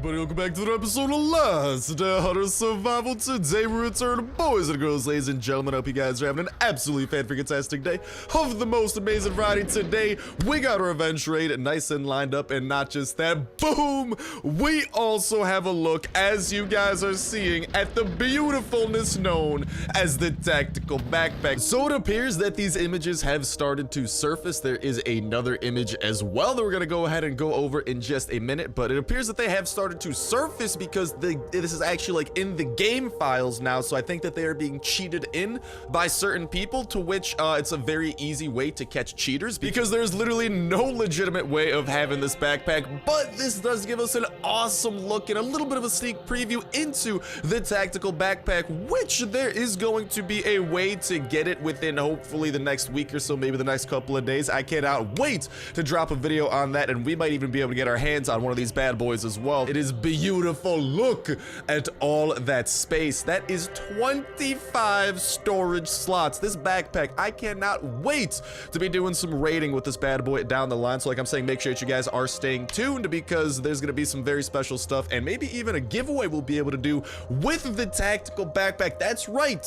everybody, welcome back to another episode of Last Hunter Survival. Today we return, boys and girls, ladies and gentlemen. I hope you guys are having an absolutely fan-freaking-tastic day of the most amazing variety. Today, we got our revenge raid nice and lined up, and not just that, boom! We also have a look, as you guys are seeing, at the beautifulness known as the tactical backpack. So it appears that these images have started to surface. There is another image as well that we're gonna go ahead and go over in just a minute, but it appears that they have started to surface because this is actually like in the game files now. So I think that they are being cheated in by certain people, to which it's a very easy way to catch cheaters, because there's literally no legitimate way of having this backpack. But this does give us an awesome look and a little bit of a sneak preview into the tactical backpack, which there is going to be a way to get it within hopefully the next week or so, maybe the next couple of days. I cannot wait to drop a video on that, and we might even be able to get our hands on one of these bad boys as well. It is beautiful. Look at all that space. That is 25 storage slots. This backpack, I cannot wait to be doing some raiding with this bad boy down the line. So like I'm saying, make sure that you guys are staying tuned, because there's going to be some very special stuff, and maybe even a giveaway we'll be able to do with the tactical backpack. That's right,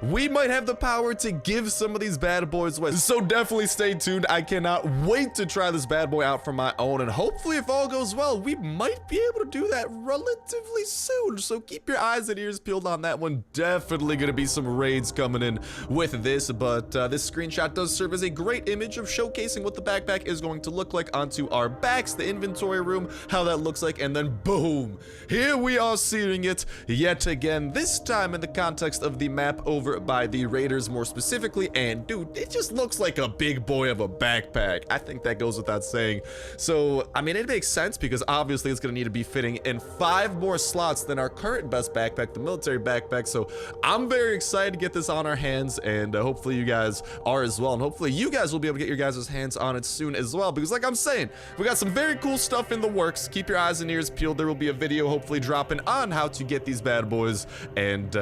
we might have the power to give some of these bad boys away. So definitely stay tuned. I cannot wait to try this bad boy out for my own, and hopefully, if all goes well, we might be able to do that relatively soon. So keep your eyes and ears peeled on that one. Definitely gonna be some raids coming in with this, but this screenshot does serve as a great image of showcasing what the backpack is going to look like onto our backs, the inventory room, how that looks like, and then boom, here we are seeing it yet again, this time in the context of the map over by the raiders more specifically. And dude, it just looks like a big boy of a backpack. I think that goes without saying. So I mean, it makes sense, because obviously it's going to need to be fitting in 5 more slots than our current best backpack, the military backpack. So I'm very excited to get this on our hands, and hopefully you guys are as well, and hopefully you guys will be able to get your guys' hands on it soon as well, because like I'm saying, we got some very cool stuff in the works. Keep your eyes and ears peeled. There will be a video hopefully dropping on how to get these bad boys, and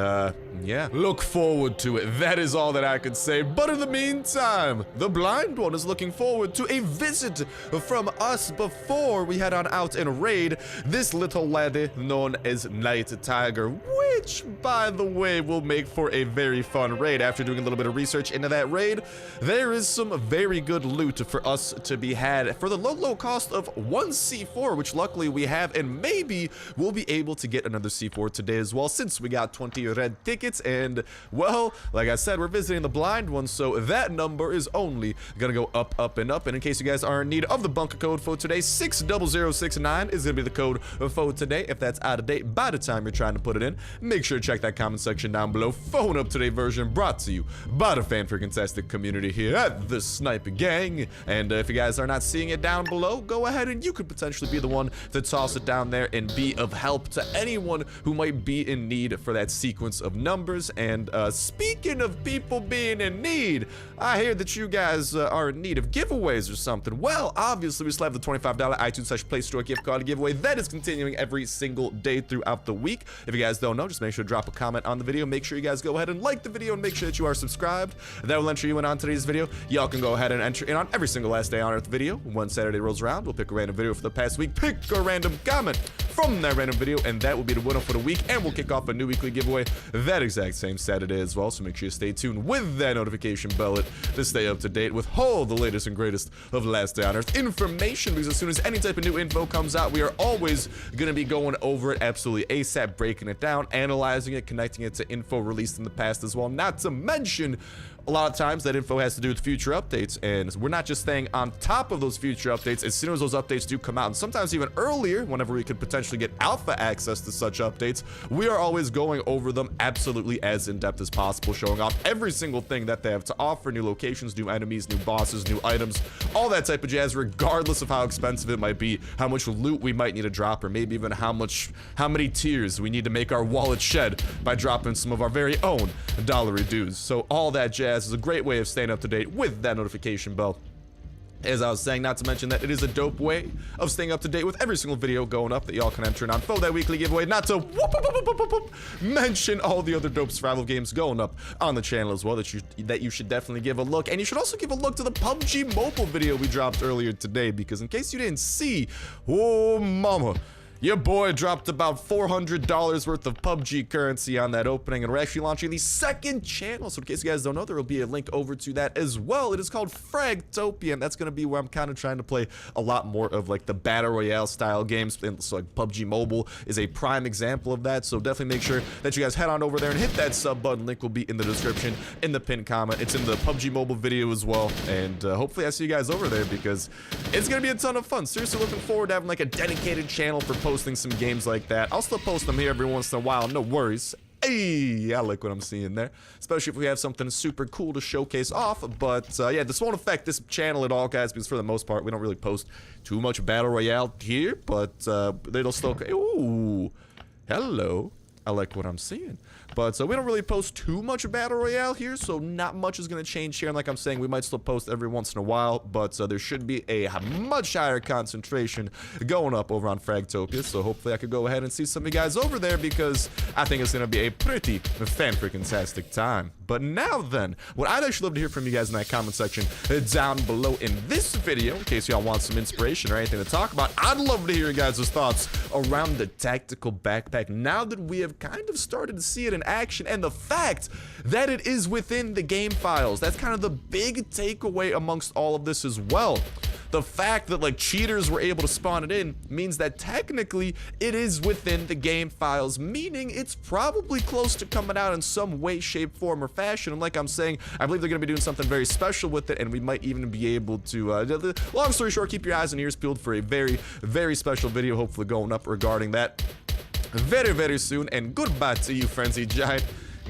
yeah, look forward to it. That is all that I could say. But in the meantime, the blind one is looking forward to a visit from us before we head on out and raid this little laddie known as Night Tiger, which, by the way, will make for a very fun raid. After doing a little bit of research into that raid, there is some very good loot for us to be had for the low cost of 1 C4, which luckily we have, and maybe we'll be able to get another C4 today as well, since we got 20 red tickets. And well, like I said, we're visiting the blind one, so that number is only gonna go up, up, and up. And in case you guys are in need of the bunker code for today, 60069 is gonna be the code for today. If that's out of date by the time you're trying to put it in, make sure to check that comment section down below for an up-to-date version brought to you by the fan-freaking-tastic community here at the Snipe Gang. And if you guys are not seeing it down below, go ahead and you could potentially be the one to toss it down there and be of help to anyone who might be in need for that sequence of numbers. And speaking of people being in need, I hear that you guys are in need of giveaways or something. Well, obviously we still have the $25 iTunes/Play Store gift card giveaway that is continuing every single day throughout the week. If you guys don't know, just make sure to drop a comment on the video. Make sure you guys go ahead and like the video, and make sure that you are subscribed. That will enter you in on today's video. Y'all can go ahead and enter in on every single last day on Earth video. When Saturday rolls around, we'll pick a random video for the past week, pick a random comment from that random video, and that will be the winner for the week, and we'll kick off a new weekly giveaway that exact same Saturday as well. So make sure you stay tuned with that notification bell to stay up to date with all the latest and greatest of Last Day on Earth information, because as soon as any type of new info comes out, we are always going to be going over it absolutely ASAP, breaking it down, analyzing it, connecting it to info released in the past as well. Not to mention, a lot of times that info has to do with future updates, and we're not just staying on top of those future updates. As soon as those updates do come out, and sometimes even earlier, whenever we could potentially get alpha access to such updates, we are always going over them absolutely as in-depth as possible, showing off every single thing that they have to offer: new locations, new enemies, new bosses, new items, all that type of jazz, regardless of how expensive it might be, how much loot we might need to drop, or maybe even how many tears we need to make our wallet shed by dropping some of our very own dollary dues. So all that jazz is a great way of staying up to date with that notification bell. As I was saying, not to mention that it is a dope way of staying up to date with every single video going up that y'all can enter in on for that weekly giveaway. Not to mention all the other dope survival games going up on the channel as well that you should definitely give a look. And you should also give a look to the PUBG mobile video we dropped earlier today, because in case you didn't see, oh mama, Your boy dropped about $400 worth of PUBG currency on that opening, and we're actually launching the second channel. So in case you guys don't know, there will be a link over to that as well. It is called Fragtopia, and that's going to be where I'm kind of trying to play a lot more of like the Battle Royale style games. And so like PUBG Mobile is a prime example of that. So definitely make sure that you guys head on over there and hit that sub button. Link will be in the description, in the pinned comment. It's in the PUBG Mobile video as well. And hopefully I see you guys over there because it's going to be a ton of fun. Seriously looking forward to having like a dedicated channel for posting some games like that. I'll still post them here every once in a while, no worries. Hey, I like what I'm seeing there, especially if we have something super cool to showcase off. But yeah, this won't affect this channel at all, guys, because for the most part we don't really post too much Battle Royale here, but it'll still... Ooh, hello. I like what I'm seeing. But we don't really post too much Battle Royale here, so not much is going to change here. And like I'm saying, we might still post every once in a while, but there should be a much higher concentration going up over on Fragtopia. So hopefully I could go ahead and see some of you guys over there because I think it's going to be a pretty fan-freaking-tastic time. But now then, what I'd actually love to hear from you guys in that comment section down below in this video, in case y'all want some inspiration or anything to talk about, I'd love to hear you guys' thoughts around the tactical backpack now that we have kind of started to see it in action, and the fact that it is within the game files. That's kind of the big takeaway amongst all of this as well. The fact that like cheaters were able to spawn it in means that technically it is within the game files, meaning it's probably close to coming out in some way, shape, form, or fashion. And like I'm saying, I believe they're going to be doing something very special with it, and we might even be able to, long story short, keep your eyes and ears peeled for a very, very special video, hopefully going up regarding that very, very soon. And goodbye to you, Frenzy Giant.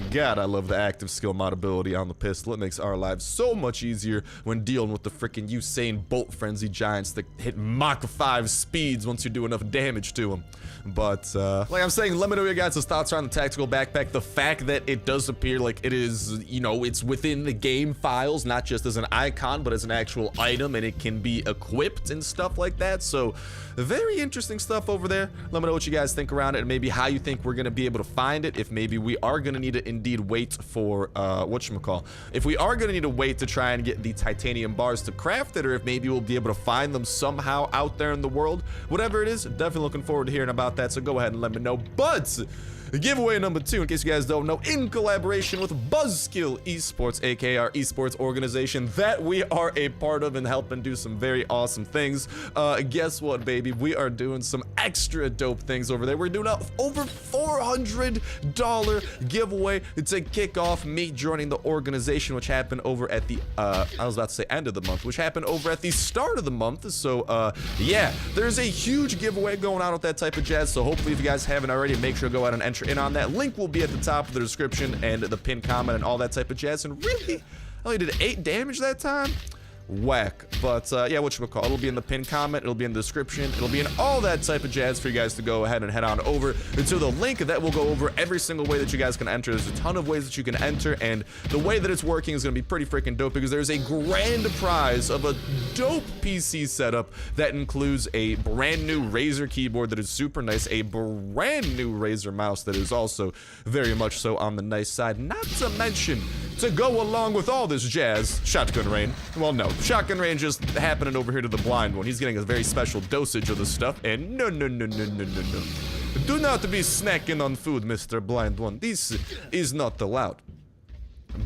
God, I love the active skill mod ability on the pistol. It makes our lives so much easier when dealing with the freaking Usain Bolt Frenzy Giants that hit Mach 5 speeds once you do enough damage to them. But, like I'm saying, let me know your guys' thoughts on the tactical backpack. The fact that it does appear like it is, you know, it's within the game files, not just as an icon, but as an actual item, and it can be equipped and stuff like that. So, very interesting stuff over there. Let me know what you guys think around it, and maybe how you think we're going to be able to find it, if maybe we are going to need to indeed wait for, whatchamacall, if we are going to need to wait to try and get the titanium bars to craft it, or if maybe we'll be able to find them somehow out there in the world. Whatever it is, definitely looking forward to hearing about that, so go ahead and let me know. But giveaway number 2, in case you guys don't know, in collaboration with Buzzkill Esports, aka our esports organization that we are a part of and helping do some very awesome things. Guess what, baby? We are doing some extra dope things over there. We're doing a over $400 giveaway to kick off me joining the organization, which happened over at the I was about to say end of the month, which happened over at the start of the month. So yeah, there's a huge giveaway going on with that type of jazz. So hopefully if you guys haven't already, make sure to go out and enter in on that. Link will be at the top of the description and the pinned comment and all that type of jazz. And really, I only did 8 damage that time. Whack. But yeah, whatchamacall, it'll be in the pinned comment, it'll be in the description, it'll be in all that type of jazz for you guys to go ahead and head on over to the link that will go over every single way that you guys can enter. There's a ton of ways that you can enter, and the way that it's working is going to be pretty freaking dope because there's a grand prize of a dope PC setup that includes a brand new Razer keyboard that is super nice, a brand new Razer mouse that is also very much so on the nice side, not to mention, to go along with all this jazz, shotgun rain. Well, no, shotgun rain just happening over here to the blind one. He's getting a very special dosage of the stuff, and no. Do not be snacking on food, Mr. Blind One. This is not allowed.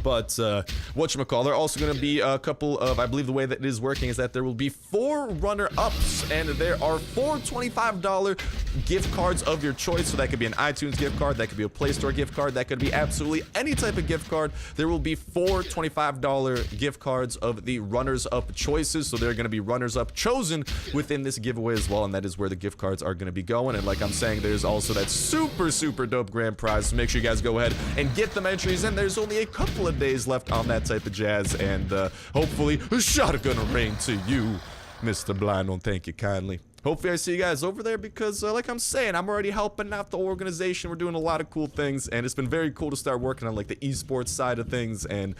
But whatchamacall, there are also going to be a couple of, I believe the way that it is working is that there will be 4 runner-ups, and there are 4 $25 gift cards of your choice. So that could be an iTunes gift card, that could be a Play Store gift card, that could be absolutely any type of gift card. There will be 4 $25 gift cards of the runners-up choices, so there are going to be runners-up chosen within this giveaway as well, and that is where the gift cards are going to be going. And like I'm saying, there's also that super dope grand prize, so make sure you guys go ahead and get them entries in. There's only a couple of days left on that type of jazz, and hopefully shotgun rain to you, Mr. Blind One. Thank you kindly. Hopefully I see you guys over there because like I'm saying, I'm already helping out the organization. We're doing a lot of cool things, and it's been very cool to start working on like the esports side of things. And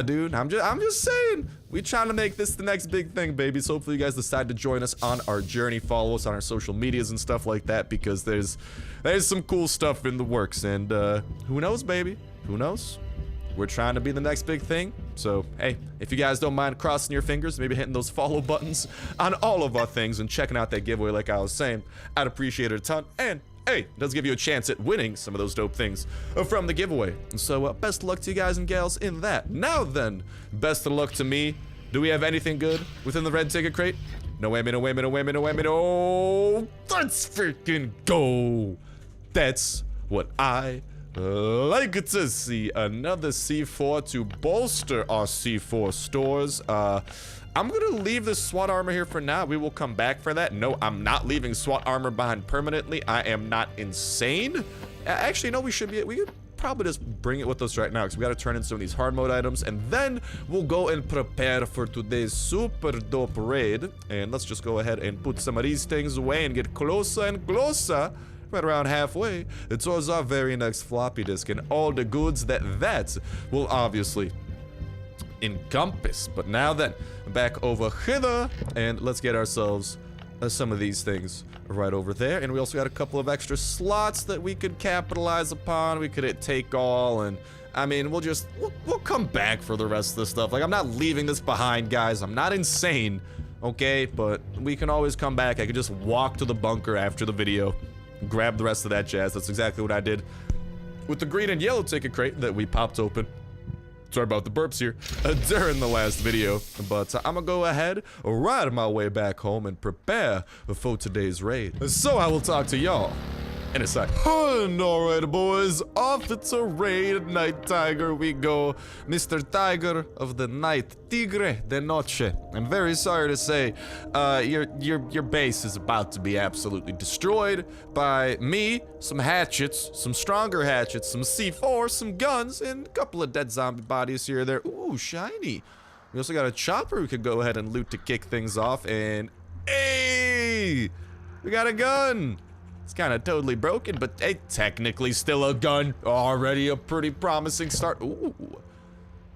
dude, I'm just saying, we trying to make this the next big thing, baby. So hopefully you guys decide to join us on our journey, follow us on our social medias and stuff like that, because there's some cool stuff in the works. And who knows, baby, who knows? We're trying to be the next big thing. So, hey, if you guys don't mind crossing your fingers, maybe hitting those follow buttons on all of our things and checking out that giveaway like I was saying, I'd appreciate it a ton. And hey, it does give you a chance at winning some of those dope things from the giveaway. So best of luck to you guys and gals in that. Now then, best of luck to me. Do we have anything good within the red ticket crate? No whammy, no whammy, no whammy, no whammy, no. Let's freaking go. That's what I like to see. Another C4 to bolster our C4 stores. I'm gonna leave this SWAT armor here for now. We will come back for that. No, I'm not leaving SWAT armor behind permanently. I am not insane. Actually, no, we could probably just bring it with us right now because we got to turn in some of these hard mode items, and then we'll go and prepare for today's super dope raid. And let's just go ahead and put some of these things away and get closer and closer, right around halfway, towards our very next floppy disk and all the goods that will obviously encompass. But now then, back over hither, and let's get ourselves some of these things right over there. And we also got a couple of extra slots that we could capitalize upon. We could hit take all, and I mean, we'll come back for the rest of this stuff. Like, I'm not leaving this behind, guys. I'm not insane, okay? But we can always come back. I could just walk to the bunker after the video, grab the rest of that jazz. That's exactly what I did with the green and yellow ticket crate that we popped open. Sorry about the burps here during the last video, but I'm gonna go ahead, ride my way back home, and prepare for today's raid. So I will talk to y'all in a sec. Alright, boys, off to raid Night Tiger we go. Mr. Tiger of the night, Tigre de Noche. I'm very sorry to say, your base is about to be absolutely destroyed by me, some hatchets, some stronger hatchets, some C4, some guns, and a couple of dead zombie bodies here or there. Ooh, shiny. We also got a chopper we could go ahead and loot to kick things off, and hey, we got a gun. It's kind of totally broken, but hey, technically still a gun. Already a pretty promising start. Ooh.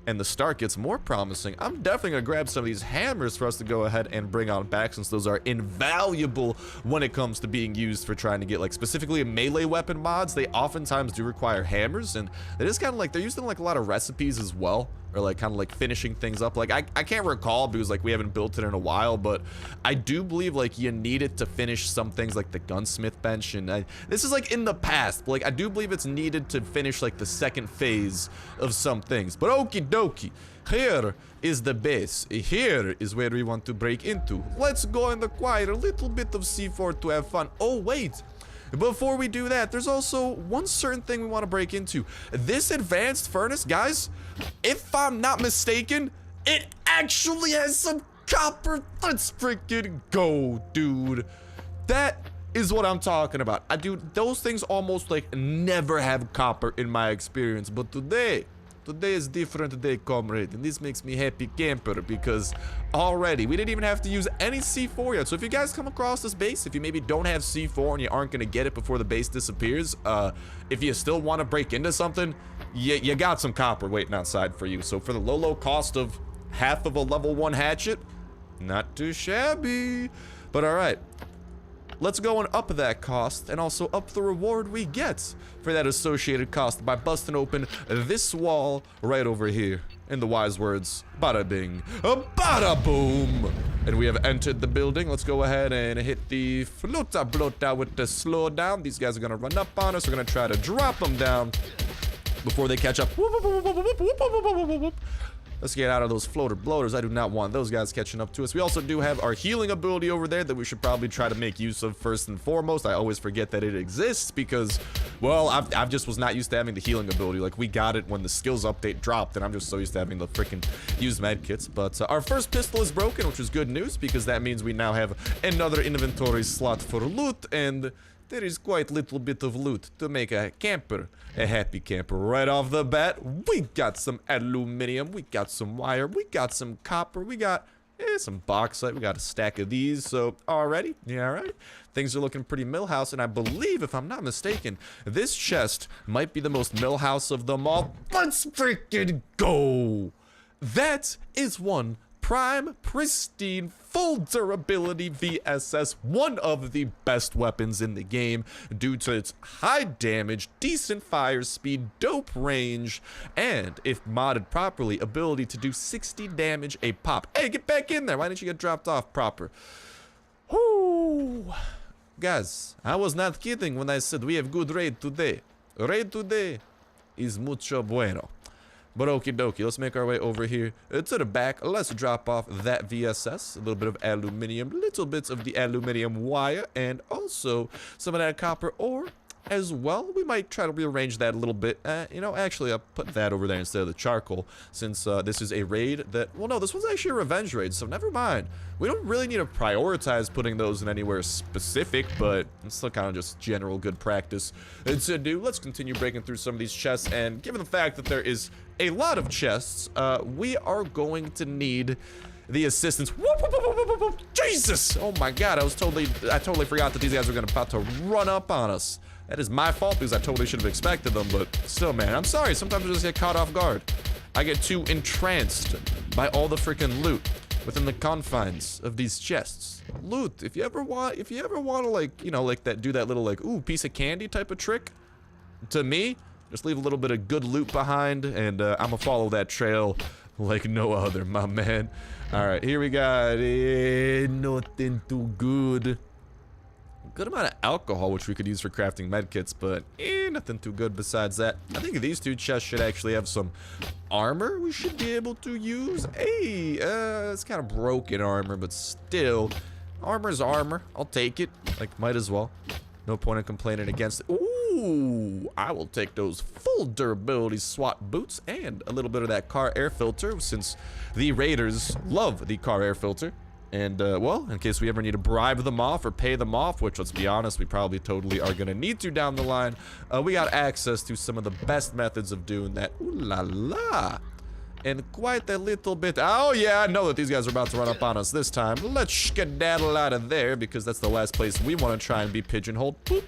And the start gets more promising. I'm definitely gonna grab some of these hammers for us to go ahead and bring on back, since those are invaluable when it comes to being used for trying to get, like, specifically melee weapon mods. They oftentimes do require hammers, and it is kind of like they're used in like a lot of recipes as well, or like kind of like finishing things up. Like I can't recall because like we haven't built it in a while, but I do believe like you need it to finish some things like the gunsmith bench, and this is like in the past, but like I do believe it's needed to finish like the second phase of some things. But okie dokie, here is the base. Here is where we want to break into. Let's go and acquire a little bit of C4 to have fun. Oh wait, before we do that, there's also one certain thing we want to break into. This advanced furnace, guys, if I'm not mistaken, it actually has some copper. Let's freaking go, dude. That is what I'm talking about. Dude, those things almost like never have copper in my experience, but today is different day, comrade, and this makes me happy camper, because already we didn't even have to use any C4 yet. So if you guys come across this base, if you maybe don't have C4 and you aren't gonna get it before the base disappears, if you still want to break into something, you got some copper waiting outside for you. So for the low cost of half of a level 1 hatchet, not too shabby. But all right, let's go and up that cost, and also up the reward we get for that associated cost by busting open this wall right over here. In the wise words, bada bing, bada boom. And we have entered the building. Let's go ahead and hit the flota blota with the slow down. These guys are gonna run up on us. We're gonna try to drop them down before they catch up. Let's get out of those floater bloaters. I do not want those guys catching up to us. We also do have our healing ability over there that we should probably try to make use of first and foremost. I always forget that it exists because, well, I've just was not used to having the healing ability. Like, we got it when the skills update dropped, and I'm just so used to having the freaking use medkits. But our first pistol is broken, which is good news, because that means we now have another inventory slot for loot, and there is quite a little bit of loot to make a camper a happy camper. Right off the bat, we got some aluminum, we got some wire, we got some copper, we got some bauxite, we got a stack of these. So already, yeah, all right, things are looking pretty Millhouse, and I believe, if I'm not mistaken, this chest might be the most Millhouse of them all. Let's freaking go! That is one prime, pristine, full durability VSS, one of the best weapons in the game due to its high damage, decent fire speed, dope range, and if modded properly, ability to do 60 damage a pop. Hey, get back in there. Why didn't you get dropped off proper? Whoo! Guys, I was not kidding when I said we have good raid today. Raid today is mucho bueno. But okie dokie, let's make our way over here to the back. Let's drop off that VSS, a little bit of aluminium, little bits of the aluminium wire, and also some of that copper ore as well. We might try to rearrange that a little bit. You know, actually, I'll put that over there instead of the charcoal, since this is a raid that, well, no, this one's actually a revenge raid, so never mind. We don't really need to prioritize putting those in anywhere specific, but it's still kind of just general good practice to do. Let's continue breaking through some of these chests, and given the fact that there is a lot of chests, we are going to need the assistance. Whoop, whoop, whoop, whoop, whoop, whoop. Jesus! Oh my god, I totally forgot that these guys were about to run up on us. That is my fault because I totally should have expected them, but still, man, I'm sorry. Sometimes I just get caught off guard. I get too entranced by all the freaking loot within the confines of these chests. Loot. If you ever want to, like, you know, like that, do that little like, ooh, piece of candy type of trick, to me, just leave a little bit of good loot behind, and I'm gonna follow that trail like no other, my man. All right, here we got nothing too good. Good amount of alcohol, which we could use for crafting medkits, but nothing too good besides that. I think these two chests should actually have some armor we should be able to use. Hey, it's kind of broken armor, but still, armor's armor. I'll take it. Like, might as well. No point in complaining against it. Ooh, I will take those full durability SWAT boots and a little bit of that car air filter, since the raiders love the car air filter. And, well, in case we ever need to bribe them off or pay them off, which, let's be honest, we probably totally are going to need to down the line, we got access to some of the best methods of doing that. Ooh la la. And quite a little bit. Oh, yeah, I know that these guys are about to run up on us this time. Let's skedaddle out of there, because that's the last place we want to try and be pigeonholed. Boop.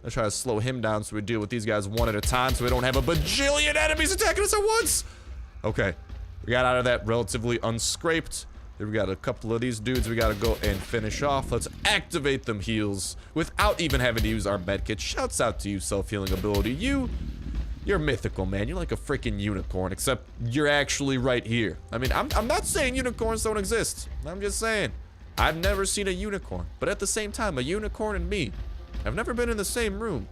Let's try to slow him down so we deal with these guys one at a time, so we don't have a bajillion enemies attacking us at once. Okay. We got out of that relatively unscraped. Here we got a couple of these dudes we gotta go and finish off. Let's activate them heals without even having to use our medkit. Shouts out to you, self-healing ability. You're mythical, man. You're like a freaking unicorn, except you're actually right here. I mean, I'm not saying unicorns don't exist. I'm just saying, I've never seen a unicorn. But at the same time, a unicorn and me have never been in the same room.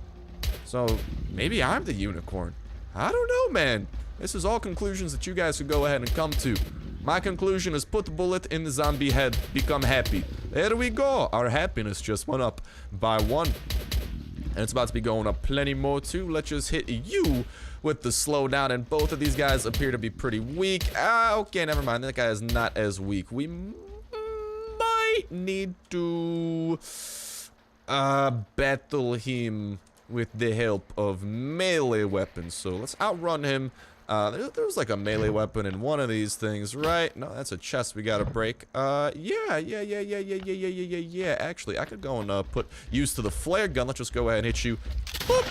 So, maybe I'm the unicorn. I don't know, man. This is all conclusions that you guys could go ahead and come to. My conclusion is put the bullet in the zombie head, become happy. There we go. Our happiness just went up by 1. And it's about to be going up plenty more too. Let's just hit you with the slowdown. And both of these guys appear to be pretty weak. Okay, never mind. That guy is not as weak. We might need to battle him with the help of melee weapons. So let's outrun him. There was like a melee weapon in one of these things, right? No, that's a chest we gotta break. Yeah. Actually, I could go and put use to the flare gun. Let's just go ahead and hit you. Boop.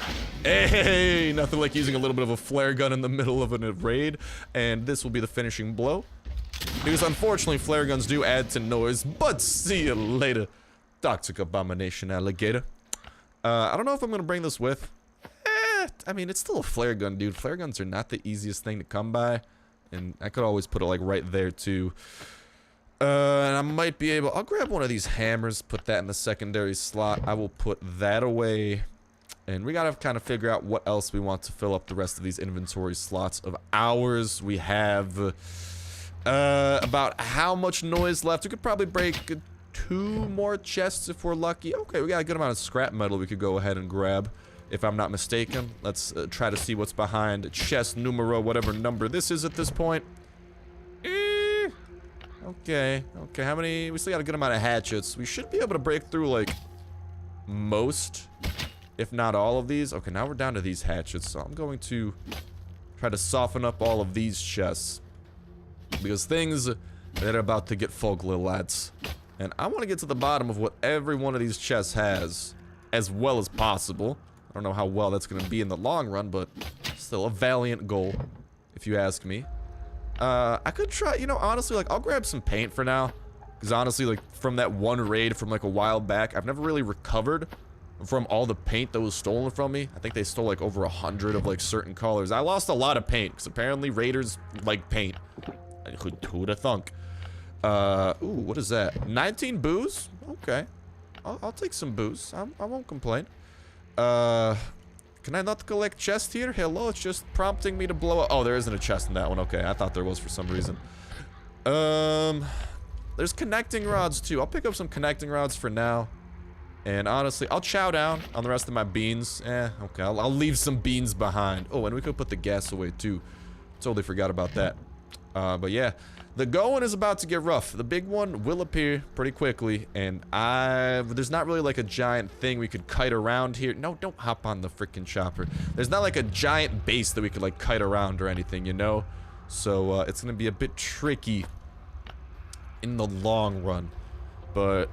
Hey, nothing like using a little bit of a flare gun in the middle of a raid. And this will be the finishing blow. Because unfortunately, flare guns do add to noise. But see you later, toxic abomination alligator. I don't know if I'm gonna bring this with. I mean, it's still a flare gun, dude. Flare guns are not the easiest thing to come by. And I could always put it, like, right there, too. And I might be able... I'll grab one of these hammers, put that in the secondary slot. I will put that away. And we gotta kind of figure out what else we want to fill up the rest of these inventory slots of ours. We have... about how much noise left. We could probably break 2 more chests if we're lucky. Okay, we got a good amount of scrap metal we could go ahead and grab. If I'm not mistaken. Let's try to see what's behind chest numero, whatever number this is at this point. Okay, how many? We still got a good amount of hatchets. We should be able to break through, like, most, if not all of these. Okay, now we're down to these hatchets, so I'm going to try to soften up all of these chests. Because things, they're about to get fogly, lads. And I want to get to the bottom of what every one of these chests has, as well as possible. I don't know how well that's going to be in the long run, but still a valiant goal, if you ask me. I could try, you know, honestly, like, I'll grab some paint for now. Because honestly, like, from that one raid from, like, a while back, I've never really recovered from all the paint that was stolen from me. I think they stole, like, over 100 of, like, certain colors. I lost a lot of paint, because apparently raiders like paint. Who'da thunk? Ooh, what is that? 19 booze? Okay. I'll take some booze. I won't complain. Can I not collect chest here? Hello, it's just prompting me to blow up. Oh, there isn't a chest in that one. Okay, I thought there was for some reason. There's connecting rods too. I'll pick up some connecting rods for now. And honestly, I'll chow down on the rest of my beans. Okay, I'll leave some beans behind. Oh, and we could put the gas away too. Totally forgot about that. But yeah, the going is about to get rough. The big one will appear pretty quickly, and there's not really like a giant thing we could kite around here. No, don't hop on the freaking chopper. There's not like a giant base that we could like kite around or anything, you know? So, it's gonna be a bit tricky in the long run. But,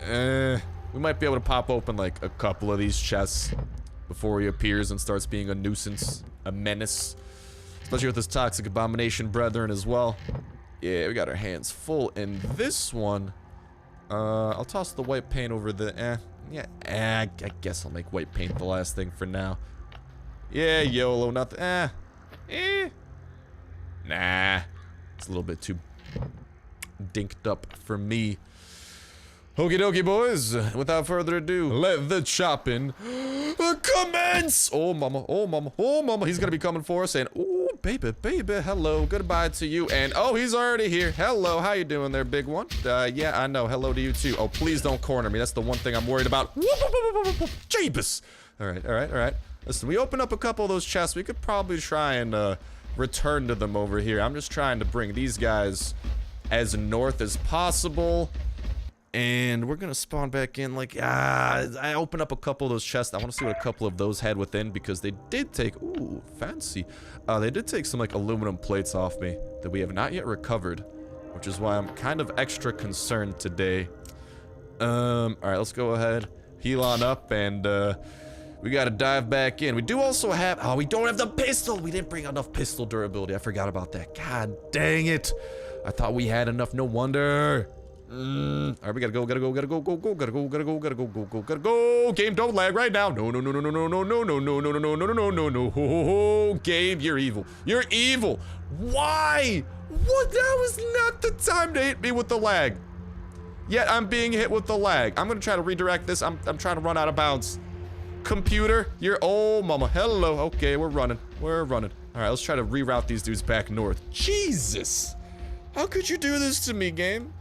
we might be able to pop open like a couple of these chests before he appears and starts being a nuisance, a menace. Especially with his toxic abomination brethren as well. Yeah, we got our hands full in this one. I'll toss the white paint over the, I guess I'll make white paint the last thing for now. Yeah, YOLO, nothing, nah. It's a little bit too dinked up for me. Okie dokie, boys. Without further ado, let the chopping commence! Oh, mama, oh, mama, oh, mama. He's gonna be coming for us and, oh, baby, hello, goodbye to you. And, oh, he's already here. Hello, how you doing there, big one? Yeah, I know. Hello to you, too. Oh, please don't corner me. That's the one thing I'm worried about. Jeebus! All right. Listen, we open up a couple of those chests. We could probably try and, return to them over here. I'm just trying to bring these guys as north as possible. And we're gonna spawn back in like, I opened up a couple of those chests. I want to see what a couple of those had within, because they did take, ooh, fancy. They did take some like aluminum plates off me that we have not yet recovered, which is why I'm kind of extra concerned today. All right, let's go ahead, heal on up, and we gotta dive back in. We do also have, oh, we don't have the pistol. We didn't bring enough pistol durability. I forgot about that. God dang it. I thought we had enough, no wonder. Alright, we gotta go. Game, don't lag right now. No. Game, you're evil. You're evil. Why? What? That was not the time to hit me with the lag. Yet I'm being hit with the lag. I'm gonna try to redirect this. I'm trying to run out of bounds. Computer, you're, oh mama. Hello. Okay, we're running. Alright, let's try to reroute these dudes back north. Jesus. How could you do this to me, game?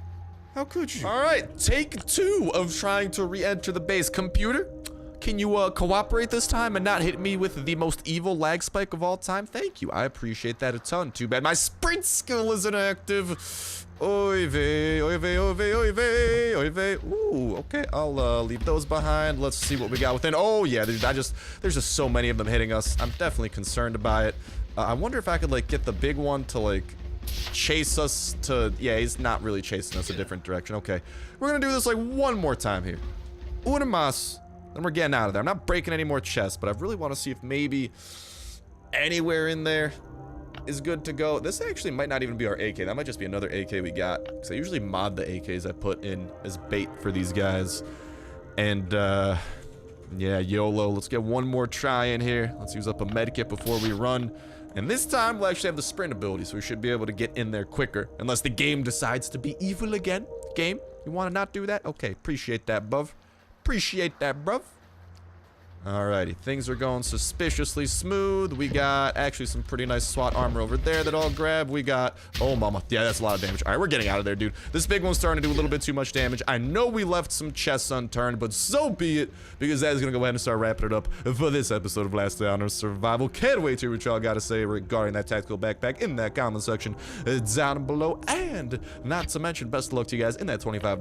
How could you? All right, take 2 of trying to re-enter the base. Computer, can you cooperate this time and not hit me with the most evil lag spike of all time? Thank you. I appreciate that a ton. Too bad my sprint skill isn't active. Oy vey, oy vey, oy vey, oy vey, oy vey. Ooh, okay, I'll leave those behind. Let's see what we got within. Oh yeah, there's just so many of them hitting us. I'm definitely concerned by it. I wonder if I could like get the big one to like chase us to, yeah, he's not really chasing us a different direction. Okay, we're gonna do this like one more time here. Una mas, then we're getting out of there. I'm not breaking any more chests, but I really want to see if maybe anywhere in there is good to go. This actually might not even be our AK. That might just be another AK we got, because I usually mod the AKs I put in as bait for these guys. And yeah, YOLO. Let's get one more try in here. Let's use up a medkit before we run. And this time, we'll actually have the sprint ability, so we should be able to get in there quicker. Unless the game decides to be evil again. Game, you want to not do that? Okay, appreciate that, bruv. Appreciate that, bruv. Alrighty, things are going suspiciously smooth. We got actually some pretty nice SWAT armor over there that I'll grab. We got, oh mama, yeah, that's a lot of damage. Alright, we're getting out of there, dude. This big one's starting to do a little bit too much damage. I know we left some chests unturned, but so be it, because that is gonna go ahead and start wrapping it up for this episode of Last Day on Earth Survival. Can't wait to hear what y'all gotta say regarding that tactical backpack in that comment section down below. And not to mention, best of luck to you guys in that $25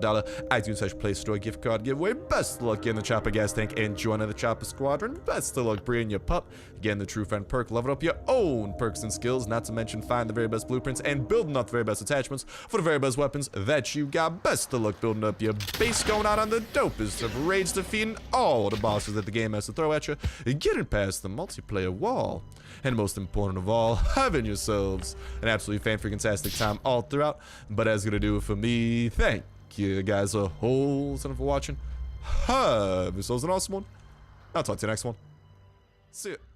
iTunes Play Store gift card giveaway. Best of luck in the chopper gas tank and joining the chopper squad. squadron. Best of luck breeding your pup, getting the true friend perk, level up your own perks and skills, not to mention find the very best blueprints and building up the very best attachments for the very best weapons that you got. Best of luck building up your base, going out on the dopest of raids, defeating all the bosses that the game has to throw at you, getting past the multiplayer wall, and most important of all, having yourselves an absolutely fan-freaking-tastic time all throughout. But that's gonna do it for me. Thank you guys a whole ton for watching. Have yourselves an awesome one. I'll talk to you next one. See ya.